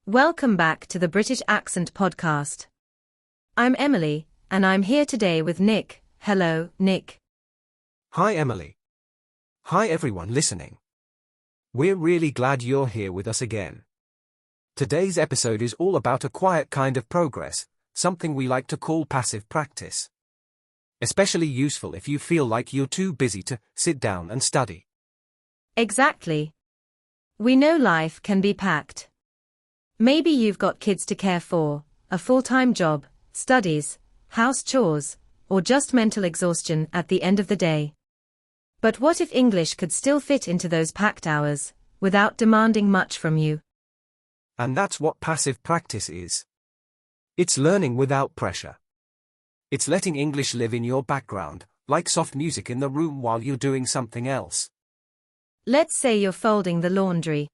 Welcome back to the British Accent Podcast. I'm Emily, and I'm here today with Nick. Hello, Nick. Hi, Emily. Hi, everyone listening. We're really glad you're here with us again. Today's episode is all about a quiet kind of progress, something we like to call passive practice. Especially useful if you feel like you're too busy to sit down and study. Exactly. We know life can be packed. Maybe you've got kids to care for, a full-time job, studies, house chores, or just mental exhaustion at the end of the day. But what if English could still fit into those packed hours, without demanding much from you? And that's what passive practice is. It's learning without pressure. It's letting English live in your background, like soft music in the room while you're doing something else. Let's say you're folding the laundry.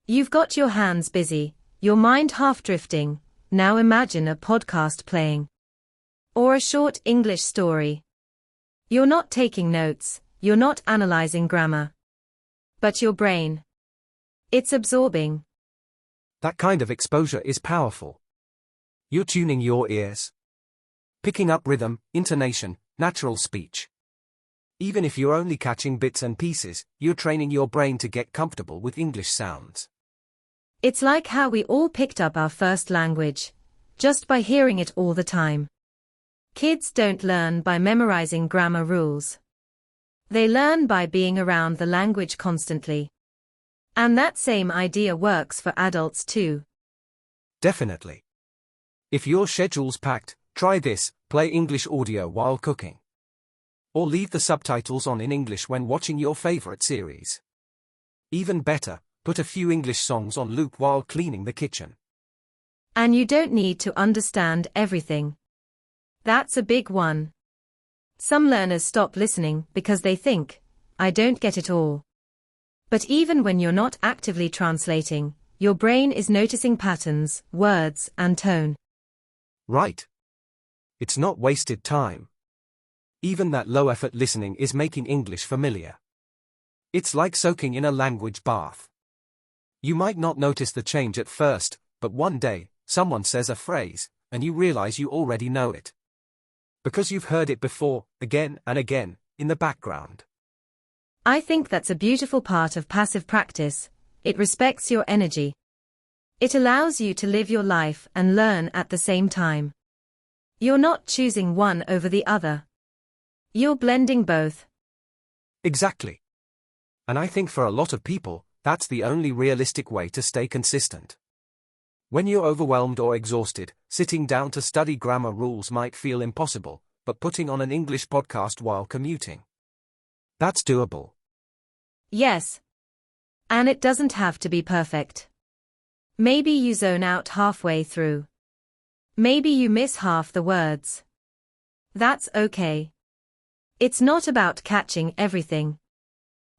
You've got your hands busy, your mind half drifting. Now imagine a podcast playing. Or a short English story. You're not taking notes, you're not analyzing grammar. But your brain. It's absorbing. That kind of exposure is powerful. You're tuning your ears. Picking up rhythm, intonation, natural speech. Even if you're only catching bits and pieces, you're training your brain to get comfortable with English sounds. It's like how we all picked up our first language, just by hearing it all the time. Kids don't learn by memorizing grammar rules. They learn by being around the language constantly. And that same idea works for adults too. Definitely. If your schedule's packed, try this: play English audio while cooking. Or leave the subtitles on in English when watching your favorite series. Even better, put a few English songs on loop while cleaning the kitchen. And you don't need to understand everything. That's a big one. Some learners stop listening because they think, I don't get it all. But even when you're not actively translating, your brain is noticing patterns, words, and tone. Right. It's not wasted time. Even that low-effort listening is making English familiar. It's like soaking in a language bath. You might not notice the change at first, but one day, someone says a phrase, and you realize you already know it. Because you've heard it before, again and again, in the background. I think that's a beautiful part of passive practice. It respects your energy. It allows you to live your life and learn at the same time. You're not choosing one over the other. You're blending both. Exactly. And I think for a lot of people, that's the only realistic way to stay consistent. When you're overwhelmed or exhausted, sitting down to study grammar rules might feel impossible, but putting on an English podcast while commuting, that's doable. Yes. And it doesn't have to be perfect. Maybe you zone out halfway through. Maybe you miss half the words. That's okay. It's not about catching everything.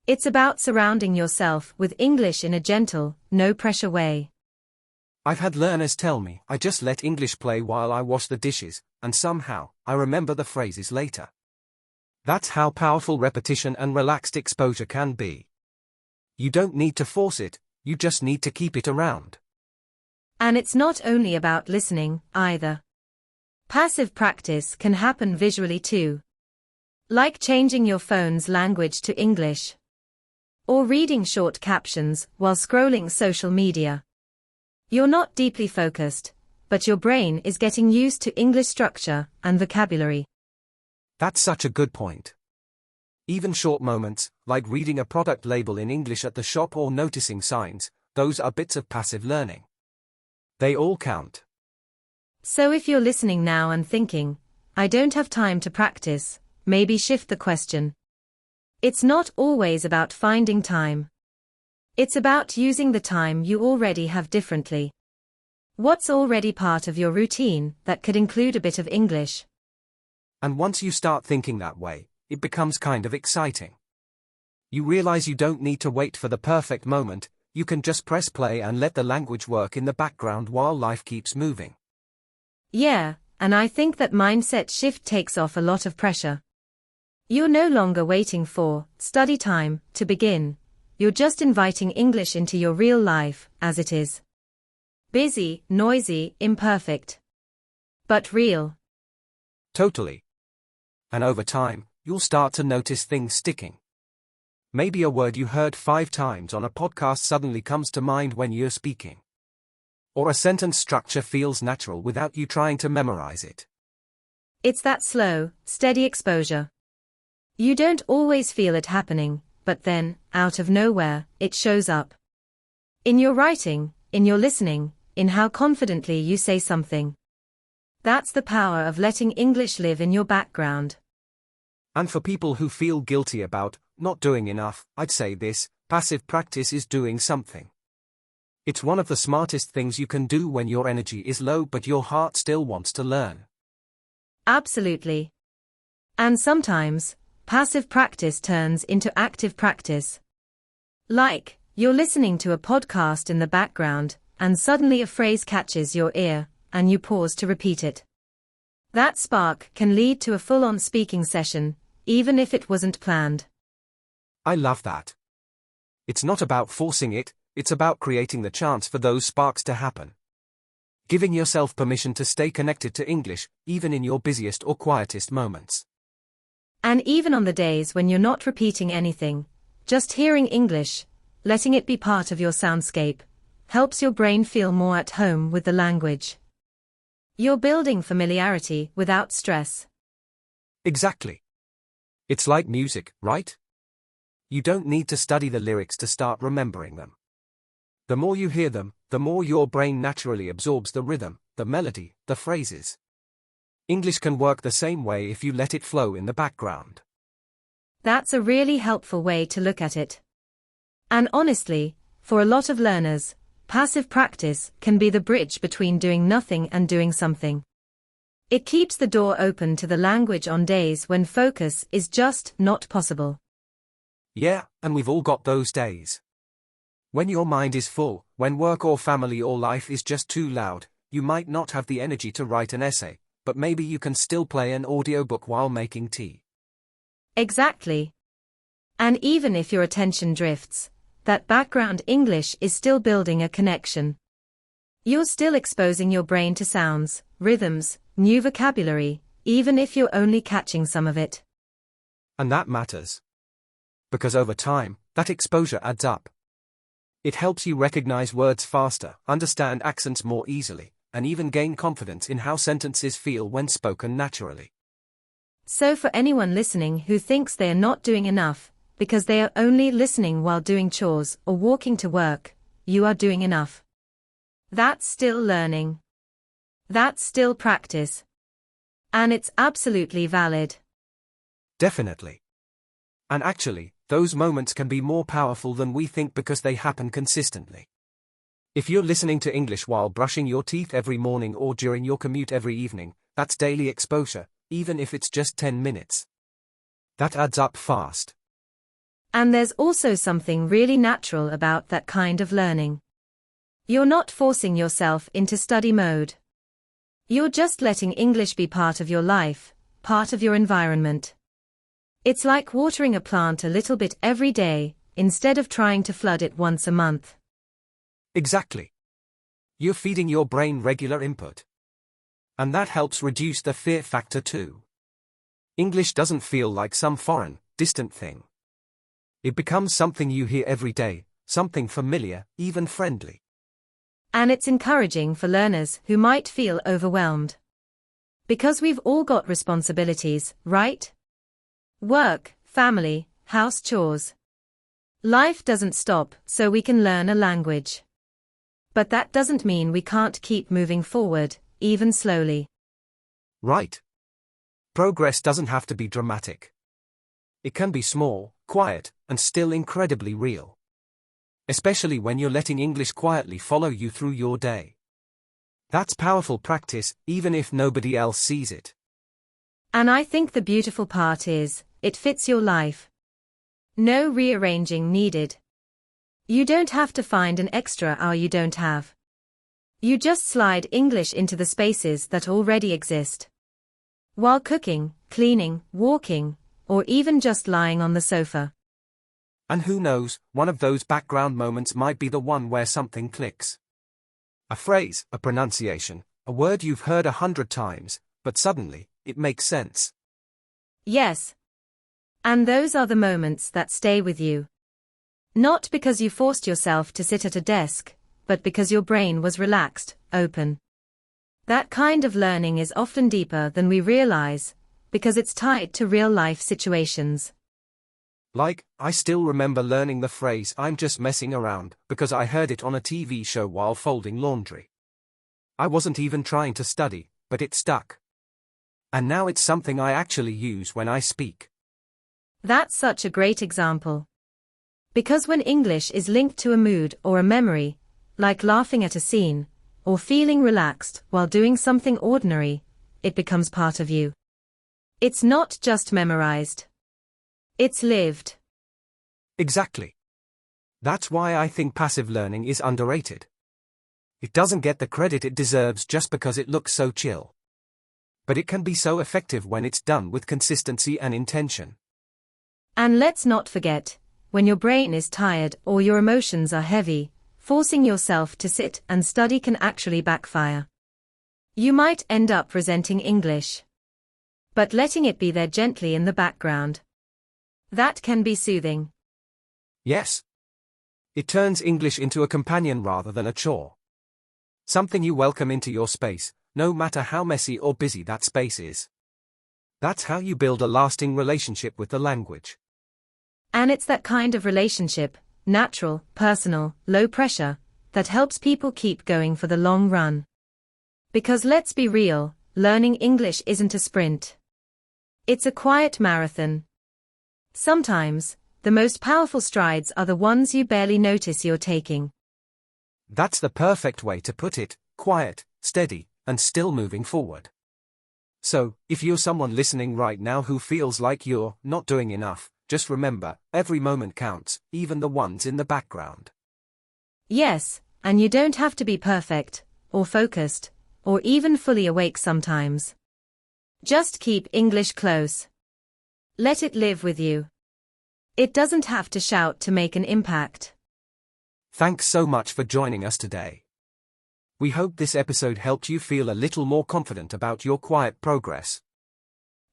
It's about surrounding yourself with English in a gentle, no-pressure way. I've had learners tell me, I just let English play while I wash the dishes, and somehow, I remember the phrases later. That's how powerful repetition and relaxed exposure can be. You don't need to force it, you just need to keep it around. And it's not only about listening, either. Passive practice can happen visually too. Like changing your phone's language to English. Or reading short captions while scrolling social media. You're not deeply focused, but your brain is getting used to English structure and vocabulary. That's such a good point. Even short moments, like reading a product label in English at the shop or noticing signs, those are bits of passive learning. They all count. So if you're listening now and thinking, I don't have time to practice, maybe shift the question. It's not always about finding time. It's about using the time you already have differently. What's already part of your routine that could include a bit of English? And once you start thinking that way, it becomes kind of exciting. You realize you don't need to wait for the perfect moment, you can just press play and let the language work in the background while life keeps moving. Yeah, and I think that mindset shift takes off a lot of pressure. You're no longer waiting for study time to begin. You're just inviting English into your real life, as it is. Busy, noisy, imperfect. But real. Totally. And over time, you'll start to notice things sticking. Maybe a word you heard 5 times on a podcast suddenly comes to mind when you're speaking. Or a sentence structure feels natural without you trying to memorize it. It's that slow, steady exposure. You don't always feel it happening, but then, out of nowhere, it shows up. In your writing, in your listening, in how confidently you say something. That's the power of letting English live in your background. And for people who feel guilty about not doing enough, I'd say this: passive practice is doing something. It's one of the smartest things you can do when your energy is low but your heart still wants to learn. Absolutely. And sometimes, passive practice turns into active practice. Like, you're listening to a podcast in the background, and suddenly a phrase catches your ear, and you pause to repeat it. That spark can lead to a full-on speaking session, even if it wasn't planned. I love that. It's not about forcing it, it's about creating the chance for those sparks to happen. Giving yourself permission to stay connected to English, even in your busiest or quietest moments. And even on the days when you're not repeating anything, just hearing English, letting it be part of your soundscape, helps your brain feel more at home with the language. You're building familiarity without stress. Exactly. It's like music, right? You don't need to study the lyrics to start remembering them. The more you hear them, the more your brain naturally absorbs the rhythm, the melody, the phrases. English can work the same way if you let it flow in the background. That's a really helpful way to look at it. And honestly, for a lot of learners, passive practice can be the bridge between doing nothing and doing something. It keeps the door open to the language on days when focus is just not possible. Yeah, and we've all got those days. When your mind is full, when work or family or life is just too loud, you might not have the energy to write an essay, but maybe you can still play an audiobook while making tea. Exactly. And even if your attention drifts, that background English is still building a connection. You're still exposing your brain to sounds, rhythms, new vocabulary, even if you're only catching some of it. And that matters. Because over time, that exposure adds up. It helps you recognize words faster, understand accents more easily, and even gain confidence in how sentences feel when spoken naturally. So for anyone listening who thinks they are not doing enough, because they are only listening while doing chores or walking to work, you are doing enough. That's still learning. That's still practice. And it's absolutely valid. Definitely. And actually, those moments can be more powerful than we think because they happen consistently. If you're listening to English while brushing your teeth every morning or during your commute every evening, that's daily exposure, even if it's just 10 minutes. That adds up fast. And there's also something really natural about that kind of learning. You're not forcing yourself into study mode. You're just letting English be part of your life, part of your environment. It's like watering a plant a little bit every day, instead of trying to flood it once a month. Exactly. You're feeding your brain regular input. And that helps reduce the fear factor too. English doesn't feel like some foreign, distant thing. It becomes something you hear every day, something familiar, even friendly. And it's encouraging for learners who might feel overwhelmed. Because we've all got responsibilities, right? Work, family, house chores. Life doesn't stop so we can learn a language. But that doesn't mean we can't keep moving forward, even slowly. Right. Progress doesn't have to be dramatic. It can be small, quiet, and still incredibly real. Especially when you're letting English quietly follow you through your day. That's powerful practice, even if nobody else sees it. And I think the beautiful part is, it fits your life. No rearranging needed. You don't have to find an extra hour you don't have. You just slide English into the spaces that already exist. While cooking, cleaning, walking, or even just lying on the sofa. And who knows, one of those background moments might be the one where something clicks. A phrase, a pronunciation, a word you've heard 100 times, but suddenly, it makes sense. Yes. And those are the moments that stay with you. Not because you forced yourself to sit at a desk, but because your brain was relaxed, open. That kind of learning is often deeper than we realize, because it's tied to real-life situations. Like, I still remember learning the phrase "I'm just messing around" because I heard it on a TV show while folding laundry. I wasn't even trying to study, but it stuck. And now it's something I actually use when I speak. That's such a great example. Because when English is linked to a mood or a memory, like laughing at a scene, or feeling relaxed while doing something ordinary, it becomes part of you. It's not just memorized. It's lived. Exactly. That's why I think passive learning is underrated. It doesn't get the credit it deserves just because it looks so chill. But it can be so effective when it's done with consistency and intention. And let's not forget, when your brain is tired or your emotions are heavy, forcing yourself to sit and study can actually backfire. You might end up resenting English. But letting it be there gently in the background, that can be soothing. Yes. It turns English into a companion rather than a chore. Something you welcome into your space, no matter how messy or busy that space is. That's how you build a lasting relationship with the language. And it's that kind of relationship, natural, personal, low pressure, that helps people keep going for the long run. Because let's be real, learning English isn't a sprint. It's a quiet marathon. Sometimes, the most powerful strides are the ones you barely notice you're taking. That's the perfect way to put it, quiet, steady, and still moving forward. So, if you're someone listening right now who feels like you're not doing enough, just remember, every moment counts, even the ones in the background. Yes, and you don't have to be perfect, or focused, or even fully awake sometimes. Just keep English close. Let it live with you. It doesn't have to shout to make an impact. Thanks so much for joining us today. We hope this episode helped you feel a little more confident about your quiet progress.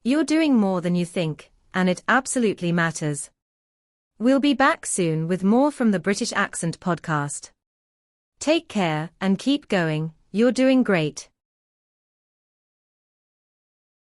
You're doing more than you think, and it absolutely matters. We'll be back soon with more from the British Accent Podcast. Take care and keep going, you're doing great.